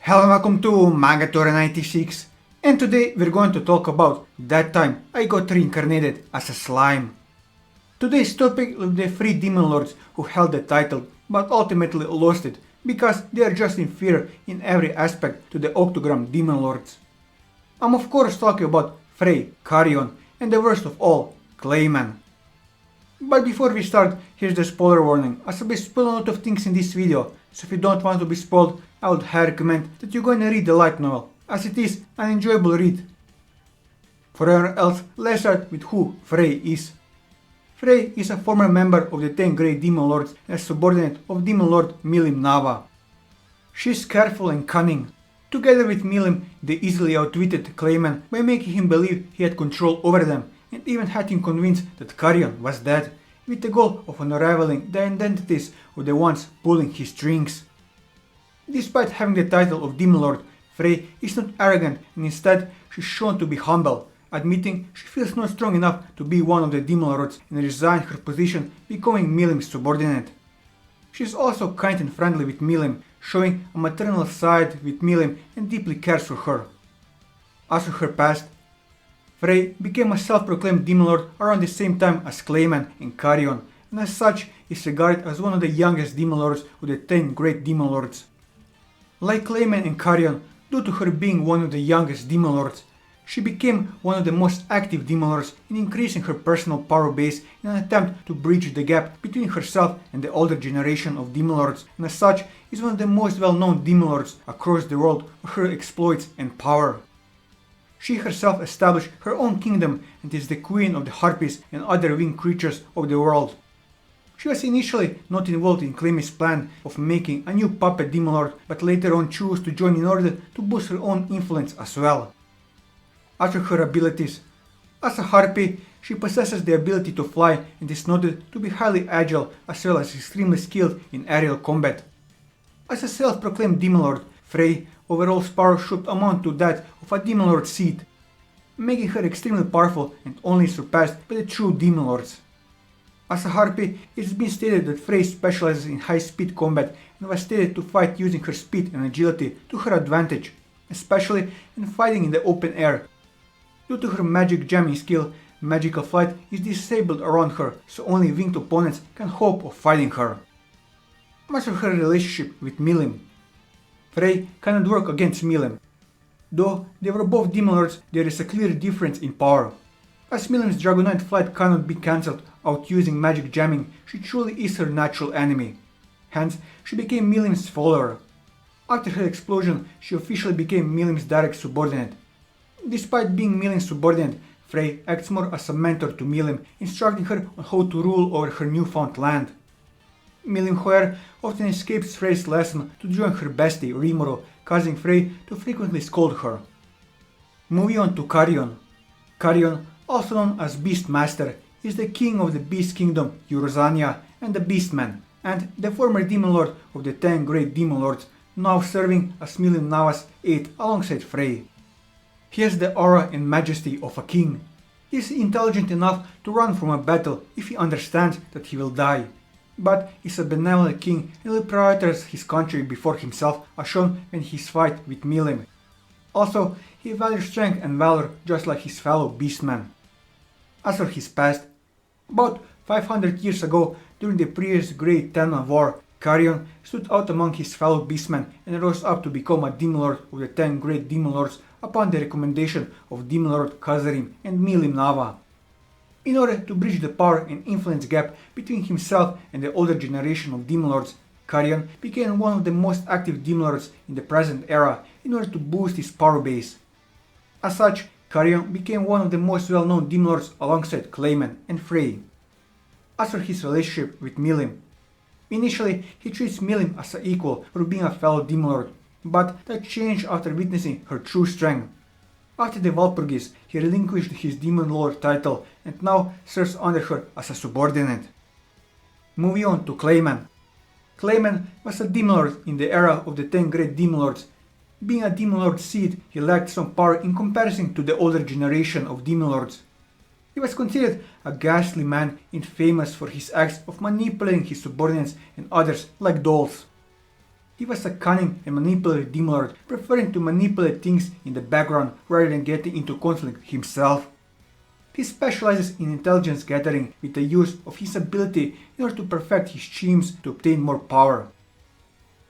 Hello and welcome to Deathaura 96, and today we're going to talk about that time I got reincarnated as a slime. Today's topic will be the 3 demon lords who held the title but ultimately lost it because they are just inferior in every aspect to the octogram demon lords. I'm of course talking about Frey, Carrion, and the worst of all, Clayman. But before we start, here's the spoiler warning, as I'll be spoiling a lot of things in this video, so if you don't want to be spoiled, I would highly recommend that you're going to read the light novel, as it is an enjoyable read. For everyone else, let's start with who Frey is. Frey is a former member of the 10 Great Demon Lords and a subordinate of Demon Lord Milim Nava. She is careful and cunning. Together with Milim, they easily outwitted Clayman by making him believe he had control over them, and even had him convinced that Carrion was dead, with the goal of unraveling the identities of the ones pulling his strings. Despite having the title of Demon Lord, Frey is not arrogant, and instead she's shown to be humble, admitting she feels not strong enough to be one of the Demon Lords and resign her position, becoming Milim's subordinate. She is also kind and friendly with Milim, showing a maternal side with Milim and deeply cares for her. As for her past, Frey became a self-proclaimed Demon Lord around the same time as Clayman and Carrion, and as such is regarded as one of the youngest Demon Lords of the 10 Great Demon Lords. Like Clayman and Carrion, due to her being one of the youngest Demon Lords, she became one of the most active Demon Lords in increasing her personal power base in an attempt to bridge the gap between herself and the older generation of Demon Lords, and as such is one of the most well-known Demon Lords across the world for her exploits and power. She herself established her own kingdom and is the queen of the harpies and other winged creatures of the world. She was initially not involved in Clayman's plan of making a new puppet Demon Lord, but later on chose to join in order to boost her own influence as well. As for her abilities, as a harpy, she possesses the ability to fly and is noted to be highly agile as well as extremely skilled in aerial combat. As a self-proclaimed Demon Lord, Frey overall power should amount to that of a Demon Lord seat, making her extremely powerful and only surpassed by the true Demon Lords. As a harpy, it's been stated that Frey specializes in high-speed combat and was stated to fight using her speed and agility to her advantage, especially in fighting in the open air. Due to her magic jamming skill, magical flight is disabled around her, so only winged opponents can hope of fighting her. As for her relationship with Milim, Frey cannot work against Milim. Though they were both Demon Lords, there is a clear difference in power. As Milim's Dragonite flight cannot be cancelled out using magic jamming, she truly is her natural enemy. Hence, she became Milim's follower. After her explosion, she officially became Milim's direct subordinate. Despite being Milim's subordinate, Frey acts more as a mentor to Milim, instructing her on how to rule over her newfound land. Milim, however, often escapes Frey's lesson to join her bestie Rimuru, causing Frey to frequently scold her. Moving on to Carrion. Carrion, also known as Beastmaster, is the king of the Beast Kingdom, Eurozania, and the Beastman, and the former Demon Lord of the 10 Great Demon Lords, now serving as Milim Nava's aide alongside Frey. He has the aura and majesty of a king. He is intelligent enough to run from a battle if he understands that he will die. But is a benevolent king and will prioritize his country before himself, as shown in his fight with Milim. Also, he values strength and valor just like his fellow beastmen. As for his past, about 500 years ago, during the previous Great Tenman War, Carrion stood out among his fellow beastmen and rose up to become a Demon Lord of the 10 Great Demon Lords upon the recommendation of Demon Lord Kazarim and Milim Nava. In order to bridge the power and influence gap between himself and the older generation of Demon Lords, Carrion became one of the most active Demon Lords in the present era in order to boost his power base. As such, Carrion became one of the most well-known Demon Lords alongside Clayman and Frey. As for his relationship with Milim, initially he treats Milim as an equal for being a fellow Demon Lord, but that changed after witnessing her true strength. After the Walpurgis, he relinquished his Demon Lord title and now serves under her as a subordinate. Moving on to Clayman. Clayman was a Demon Lord in the era of the 10 Great Demon Lords. Being a Demon Lord seed, he lacked some power in comparison to the older generation of Demon Lords. He was considered a ghastly man and famous for his acts of manipulating his subordinates and others like dolls. He was a cunning and manipulative Demon Lord, preferring to manipulate things in the background rather than getting into conflict himself. He specializes in intelligence gathering with the use of his ability in order to perfect his schemes to obtain more power.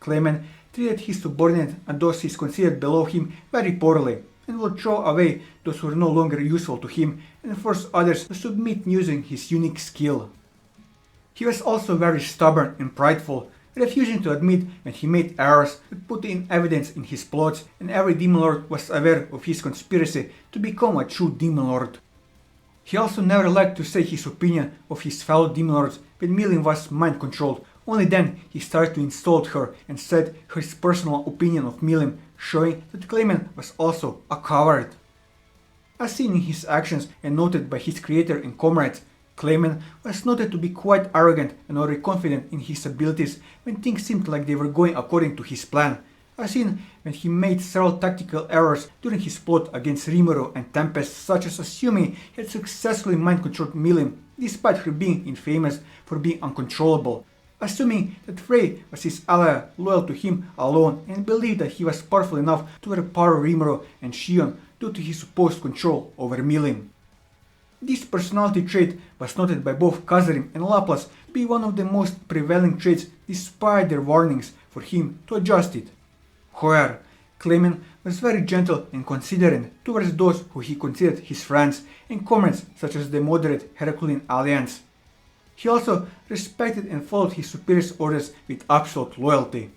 Clayman treated his subordinates and those he considered below him very poorly, and would throw away those who were no longer useful to him and force others to submit using his unique skill. He was also very stubborn and prideful, refusing to admit when he made errors but put in evidence in his plots, and every Demon Lord was aware of his conspiracy to become a true Demon Lord. He also never liked to say his opinion of his fellow Demon Lords when Millim was mind controlled. Only then he started to insult her and said his personal opinion of Millim, showing that Clayman was also a coward. As seen in his actions and noted by his creator and comrades, Clayman was noted to be quite arrogant and overconfident in his abilities when things seemed like they were going according to his plan, as seen when he made several tactical errors during his plot against Rimuru and Tempest, such as assuming he had successfully mind-controlled Millim, despite her being infamous for being uncontrollable, assuming that Frey was his ally loyal to him alone and believed that he was powerful enough to overpower Rimuru and Shion due to his supposed control over Millim. This personality trait was noted by both Kazarim and Laplace to be one of the most prevailing traits despite their warnings for him to adjust it. However, Clayman was very gentle and considerate towards those who he considered his friends and comrades such as the moderate Herculean Alliance. He also respected and followed his superior's orders with absolute loyalty.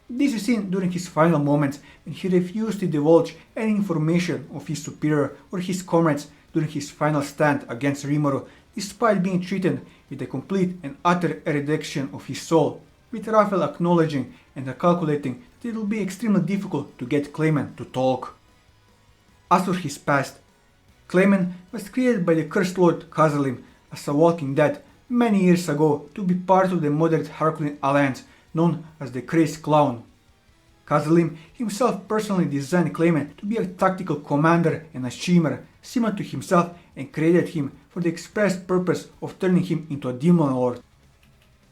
This is seen during his final moments when he refused to divulge any information of his superior or his comrades during his final stand against Rimuru, despite being treated with a complete and utter erection of his soul, with Raphael acknowledging and calculating that it will be extremely difficult to get Clayman to talk. As for his past, Clayman was created by the cursed lord Kazalim as a walking dead many years ago to be part of the moderate Herculean Alliance known as the Crazed Clown. Kazalim himself personally designed Clayman to be a tactical commander and a schemer similar to himself and created him for the express purpose of turning him into a Demon Lord.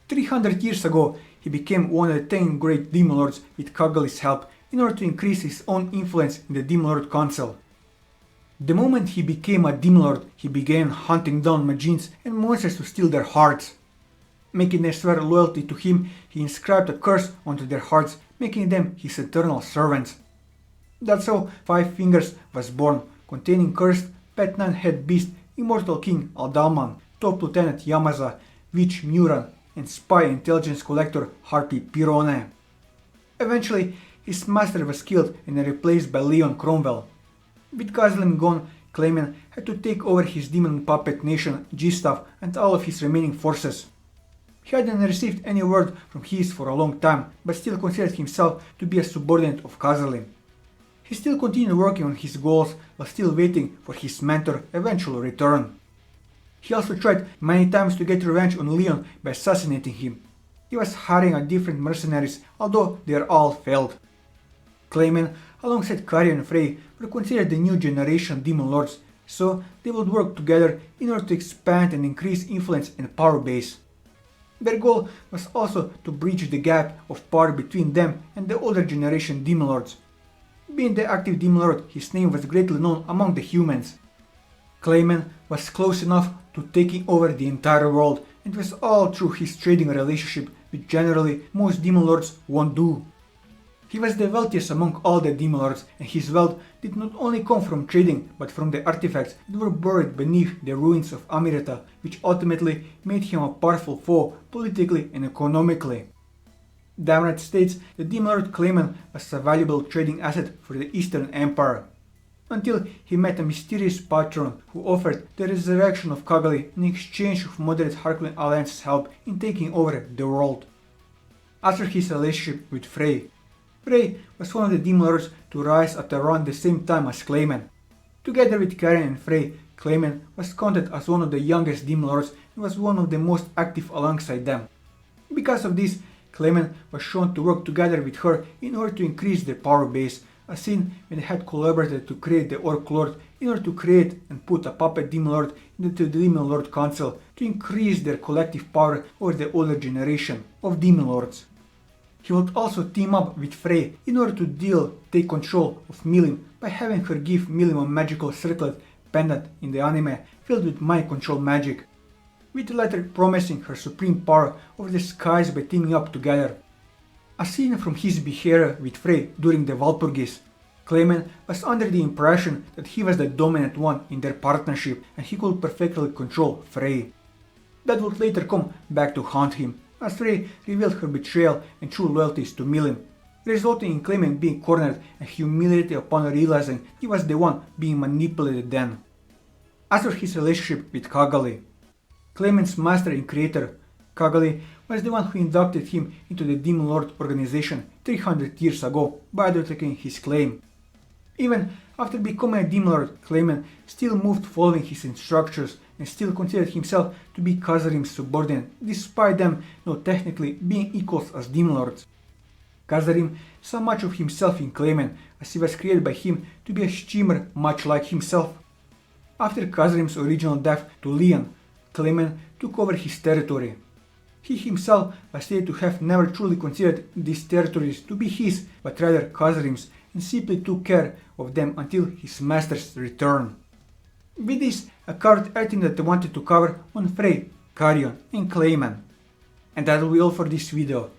300 years ago, he became one of the 10 great Demon Lords with Kagali's help in order to increase his own influence in the Demon Lord Council. The moment he became a Demon Lord, he began hunting down Magins and monsters to steal their hearts. Making them swear loyalty to him, he inscribed a curse onto their hearts, making them his eternal servants. That's how Five Fingers was born, containing cursed pet nine-head beast Immortal King Aldalman, Top Lieutenant Yamaza, Witch Muran, and spy intelligence collector Harpy Pirone. Eventually, his master was killed and replaced by Leon Cromwell. With Kazalim gone, Clayman had to take over his demon puppet nation G-Staff and all of his remaining forces. He hadn't received any word from his for a long time, but still considered himself to be a subordinate of Kazalim. He still continued working on his goals while still waiting for his mentor's eventual return. He also tried many times to get revenge on Leon by assassinating him. He was hiring a different mercenaries, although they all failed. Clayman, alongside Carrion and Frey, were considered the new generation Demon Lords, so they would work together in order to expand and increase influence and power base. Their goal was also to bridge the gap of power between them and the older generation Demon Lords. Being the active Demon Lord, his name was greatly known among the humans. Clayman was close enough to taking over the entire world, and it was all through his trading relationship, which generally most Demon Lords won't do. He was the wealthiest among all the Demon Lords, and his wealth did not only come from trading, but from the artifacts that were buried beneath the ruins of Amireta, which ultimately made him a powerful foe politically and economically. Damrat states that Demon Lord Clayman was a valuable trading asset for the Eastern Empire, until he met a mysterious patron who offered the resurrection of Kagali in exchange of moderate Herculean Alliance's help in taking over the world. After his relationship with Frey, Frey was one of the Demon Lords to rise at around the same time as Clayman. Together with Carrion and Frey, Clayman was counted as one of the youngest Demon Lords and was one of the most active alongside them. Because of this, Clayman was shown to work together with her in order to increase their power base, as seen when they had collaborated to create the Orc Lord in order to create and put a puppet Demon Lord into the Demon Lord Council to increase their collective power over the older generation of Demon Lords. He would also team up with Frey in order to take control of Milim by having her give Milim a magical circlet pendant in the anime filled with mind control magic, with the latter promising her supreme power over the skies by teaming up together. As seen from his behavior with Frey during the Walpurgis, Clayman was under the impression that he was the dominant one in their partnership and he could perfectly control Frey. That would later come back to haunt him, as Frey revealed her betrayal and true loyalties to Milim, resulting in Clayman being cornered and humiliated upon realizing he was the one being manipulated then. As for his relationship with Kagali, Clayman's master and creator, Kagali, was the one who inducted him into the Demon Lord organization 300 years ago by undertaking his claim. Even after becoming a Demon Lord, Clayman still moved following his instructions and still considered himself to be Khazarim's subordinate, despite them not technically being equals as Demon Lords. Khazarim saw much of himself in Clayman, as he was created by him to be a schemer much like himself. After Khazarim's original death to Leon, Clayman took over his territory. He himself was stated to have never truly considered these territories to be his, but rather Khazarim's, and simply took care of them until his master's return. With this, I covered everything that I wanted to cover on Frey, Carrion and Clayman. And that will be all for this video.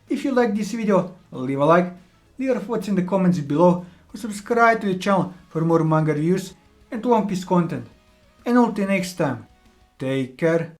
If you like this video, leave a like, leave your thoughts in the comments below, or subscribe to the channel for more manga reviews and One Piece content. And until next time, take care.